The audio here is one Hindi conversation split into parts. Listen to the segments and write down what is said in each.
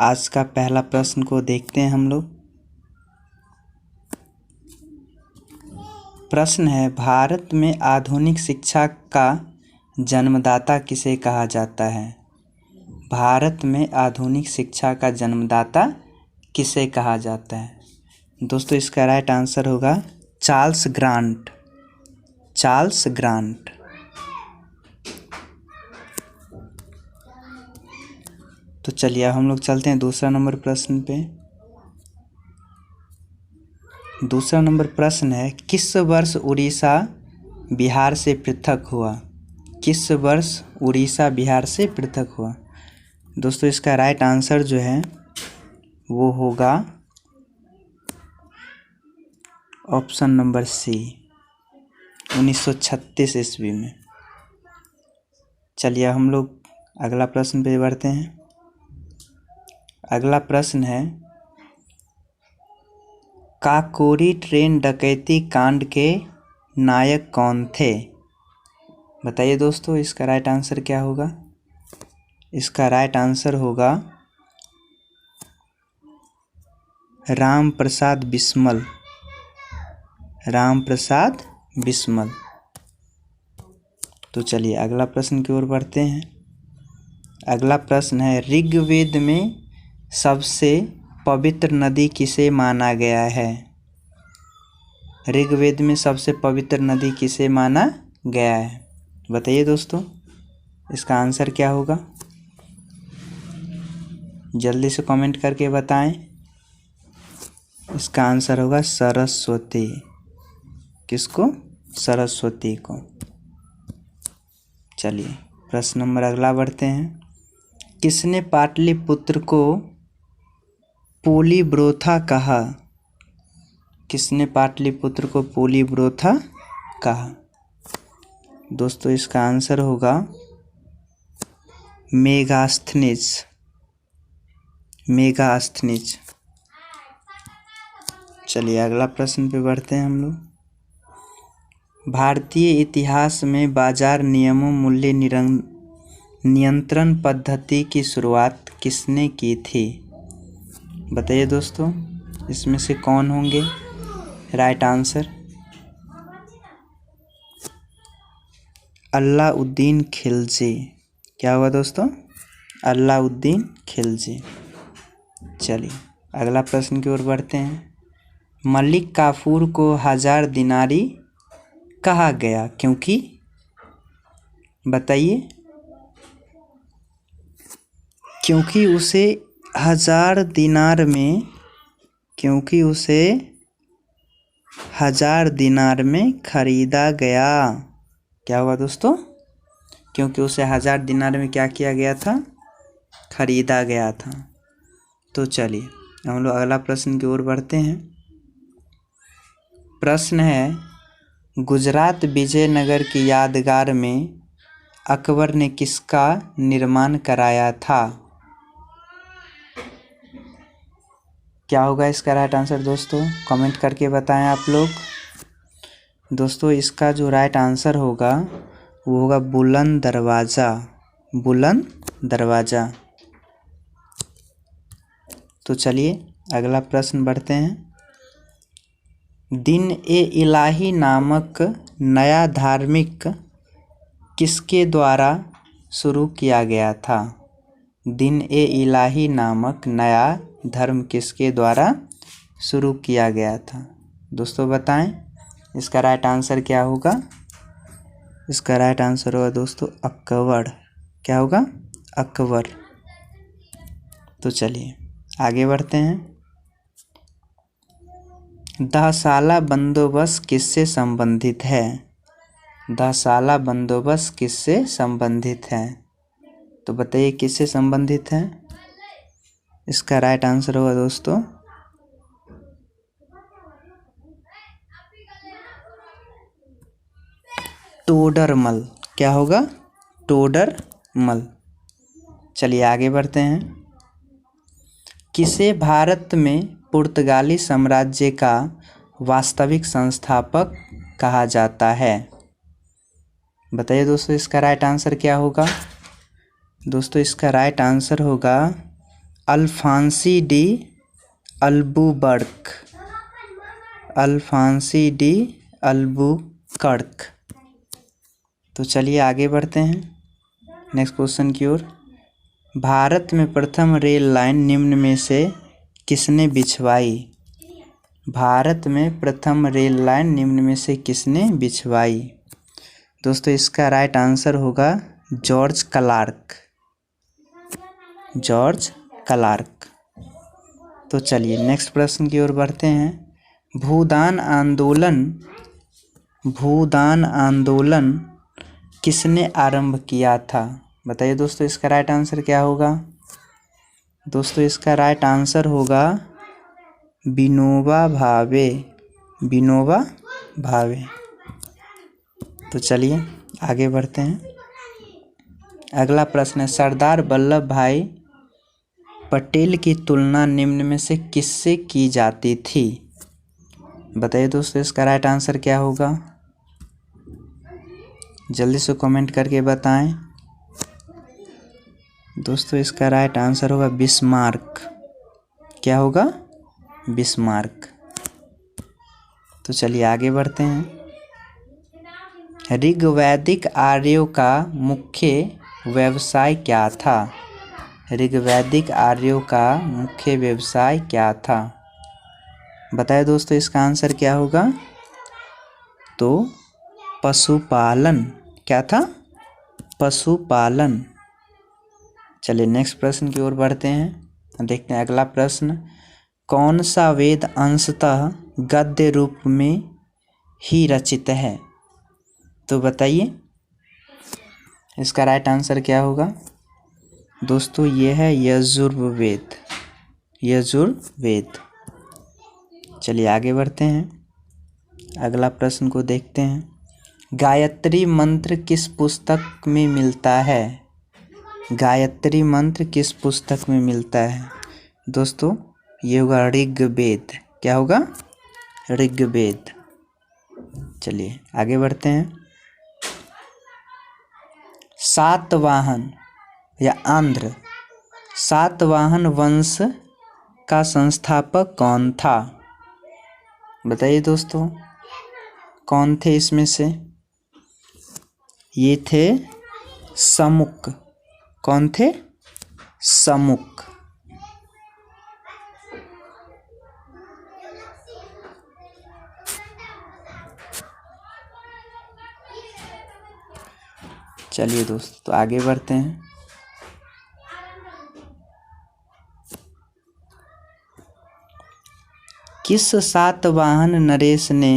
आज का पहला प्रश्न को देखते हैं हम लोग। प्रश्न है, भारत में आधुनिक शिक्षा का जन्मदाता किसे कहा जाता है? भारत में आधुनिक शिक्षा का जन्मदाता किसे कहा जाता है? दोस्तों इसका राइट आंसर होगा चार्ल्स ग्रांट। Charles grant. तो चलिए अब हम लोग चलते हैं दूसरा नंबर प्रश्न पे। दूसरा नंबर प्रश्न है, किस वर्ष उड़ीसा बिहार से पृथक हुआ? किस वर्ष उड़ीसा बिहार से पृथक हुआ? दोस्तों इसका राइट आंसर जो है वो होगा ऑप्शन नंबर सी, 1936 ईस्वी में। चलिए हम लोग अगला प्रश्न पे बढ़ते हैं। अगला प्रश्न है, काकोरी ट्रेन डकैती कांड के नायक कौन थे? बताइए दोस्तों इसका राइट आंसर क्या होगा? इसका राइट आंसर होगा राम प्रसाद बिस्मल। राम प्रसाद बिस्मल। तो चलिए अगला प्रश्न की ओर बढ़ते हैं। अगला प्रश्न है, ऋग्वेद में सबसे पवित्र नदी किसे माना गया है? ऋग्वेद में सबसे पवित्र नदी किसे माना गया है? बताइए दोस्तों इसका आंसर क्या होगा? जल्दी से कमेंट करके बताएं। इसका आंसर होगा सरस्वती। किसको? सरस्वती को। चलिए प्रश्न नंबर अगला बढ़ते हैं। किसने पाटलिपुत्र को पोलीब्रोथा कहा? किसने पाटलिपुत्र को पोलीब्रोथा कहा? दोस्तों इसका आंसर होगा मेगास्थनीज। मेगास्थनीज। चलिए अगला प्रश्न पे बढ़ते हैं हम लोग। भारतीय इतिहास में बाजार नियमों मूल्य नियंत्रण पद्धति की शुरुआत किसने की थी? बताइए दोस्तों इसमें से कौन होंगे राइट आंसर? अलाउद्दीन खिलजी। क्या हुआ दोस्तों? अलाउद्दीन खिलजी। चलिए अगला प्रश्न की ओर बढ़ते हैं। मलिक काफूर को 1000 दिनारी कहा गया क्योंकि? बताइए। क्योंकि उसे 1000 दिनार में खरीदा गया। क्या हुआ दोस्तों? क्योंकि उसे 1000 दिनार में क्या किया गया था? खरीदा गया था। तो चलिए हम लोग अगला प्रश्न की ओर बढ़ते हैं। प्रश्न है, गुजरात विजयनगर की यादगार में अकबर ने किसका निर्माण कराया था? क्या होगा इसका राइट आंसर दोस्तों? कमेंट करके बताएं आप लोग। दोस्तों इसका जो राइट आंसर होगा वो होगा बुलंद दरवाज़ा। बुलंद दरवाज़ा। तो चलिए अगला प्रश्न बढ़ते हैं। दिन ए इलाही नामक नया धार्मिक किसके द्वारा शुरू किया गया था? दिन ए इलाही नामक नया धर्म किसके द्वारा शुरू किया गया था? दोस्तों बताएं इसका राइट आंसर क्या होगा? इसका राइट आंसर होगा दोस्तों अकबर। क्या होगा? अकबर। तो चलिए आगे बढ़ते हैं। दहसाला बंदोबस्त किससे संबंधित है? दहसाला बंदोबस्त किससे संबंधित है? तो बताइए किससे संबंधित है? इसका राइट आंसर होगा दोस्तों टोडरमल। क्या होगा? टोडरमल। चलिए आगे बढ़ते हैं। किसे भारत में पुर्तगाली साम्राज्य का वास्तविक संस्थापक कहा जाता है? बताइए दोस्तों इसका राइट आंसर क्या होगा? दोस्तों इसका राइट आंसर होगा अल्फांसी डी अल्बुकर्क, अल्फांसी डी अल्बुकर्क। तो चलिए आगे बढ़ते हैं नेक्स्ट क्वेश्चन की ओर। भारत में प्रथम रेल लाइन निम्न में से किसने बिछवाई? भारत में प्रथम रेल लाइन निम्न में से किसने बिछवाई? दोस्तों इसका राइट आंसर होगा जॉर्ज क्लार्क, जॉर्ज क्लार्क। तो चलिए नेक्स्ट प्रश्न की ओर बढ़ते हैं। भूदान आंदोलन, भूदान आंदोलन किसने आरंभ किया था? बताइए दोस्तों इसका राइट आंसर क्या होगा? दोस्तों इसका राइट आंसर होगा विनोबा भावे, विनोबा भावे। तो चलिए आगे बढ़ते हैं। अगला प्रश्न है, सरदार वल्लभ भाई पटेल की तुलना निम्न में से किससे की जाती थी? बताइए दोस्तों इसका राइट आंसर क्या होगा? जल्दी से कमेंट करके बताएं। दोस्तों इसका राइट आंसर होगा बिस्मार्क। क्या होगा? बिस्मार्क। तो चलिए आगे बढ़ते हैं। ऋग्वैदिक आर्यों का मुख्य व्यवसाय क्या था? ऋग्वैदिक आर्यों का मुख्य व्यवसाय क्या था? बताएं दोस्तों इसका आंसर क्या होगा? तो पशुपालन। क्या था? पशुपालन। चलिए नेक्स्ट प्रश्न की ओर बढ़ते हैं। देखते हैं अगला प्रश्न, कौन सा वेद अंशतः गद्य रूप में ही रचित है? तो बताइए इसका राइट आंसर क्या होगा? दोस्तों ये है यजुर्वेद, यजुर्वेद। चलिए आगे बढ़ते हैं। अगला प्रश्न को देखते हैं। गायत्री मंत्र किस पुस्तक में मिलता है? गायत्री मंत्र किस पुस्तक में मिलता है? दोस्तों ये होगा ऋग्वेद। क्या होगा? ऋग्वेद। चलिए आगे बढ़ते हैं। सातवाहन या आंध्र सातवाहन वंश का संस्थापक कौन था? बताइए दोस्तों कौन थे इसमें से? ये थे समुक। कौन थे? समुक। चलिए दोस्तों तो आगे बढ़ते हैं। किस सातवाहन नरेश ने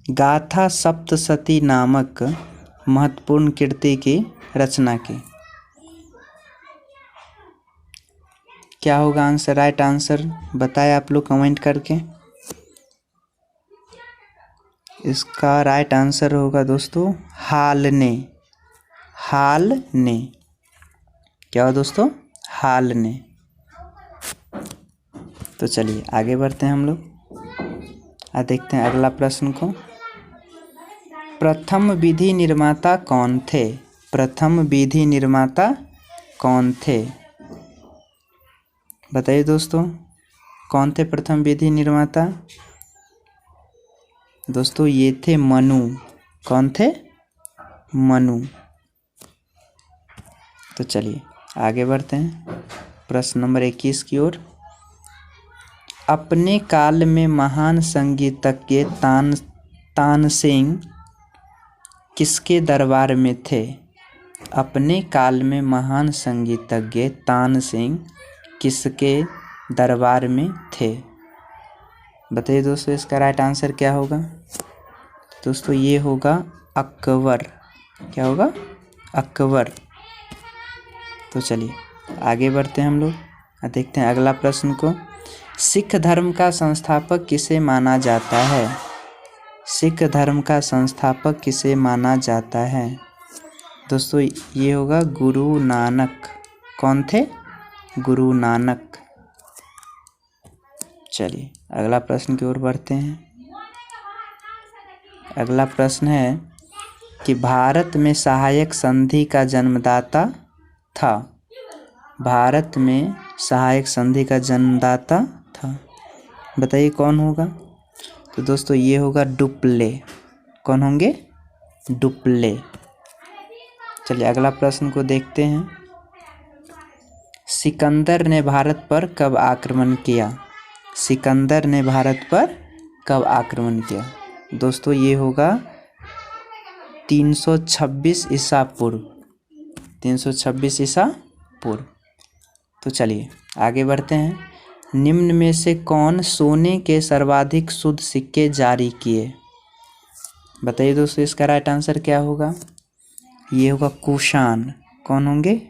गाथा सप्तशती नामक महत्वपूर्ण कृति की रचना की? क्या होगा आंसर? राइट आंसर बताएं आप लोग कमेंट करके। इसका राइट आंसर होगा दोस्तों हाल ने, हाल ने। क्या हो दोस्तों? हाल ने। तो चलिए आगे बढ़ते हैं हम लोग और देखते हैं अगला प्रश्न को। प्रथम विधि निर्माता कौन थे? प्रथम विधि निर्माता कौन थे? बताइए दोस्तों कौन थे प्रथम विधि निर्माता? दोस्तों ये थे मनु। कौन थे? मनु। तो चलिए आगे बढ़ते हैं प्रश्न नंबर 21 की ओर। अपने काल में महान संगीतज्ञ तानसेन किसके दरबार में थे? अपने काल में महान संगीतज्ञ तानसेन किसके दरबार में थे? बताइए दोस्तों इसका राइट आंसर क्या होगा? दोस्तों ये होगा अकबर। क्या होगा? अकबर। तो चलिए आगे बढ़ते हैं हम लोग और देखते हैं अगला प्रश्न को। सिख धर्म का संस्थापक किसे माना जाता है? सिख धर्म का संस्थापक किसे माना जाता है? दोस्तों ये होगा गुरु नानक। कौन थे? गुरु नानक। चलिए अगला प्रश्न की ओर बढ़ते हैं। अगला प्रश्न है कि भारत में सहायक संधि का जन्मदाता था। भारत में सहायक संधि का जन्मदाता था? बताइए कौन होगा? तो दोस्तों ये होगा डुप्ले। कौन होंगे? डुप्ले। चलिए अगला प्रश्न को देखते हैं। सिकंदर ने भारत पर कब आक्रमण किया? सिकंदर ने भारत पर कब आक्रमण किया? दोस्तों ये होगा 326 ईसा पूर्व। 326 ईसा पूर्व। तो चलिए आगे बढ़ते हैं। निम्न में से कौन सोने के सर्वाधिक शुद्ध सिक्के जारी किए? बताइए दोस्तों इसका राइट आंसर क्या होगा? ये होगा कुषाण। कौन होंगे?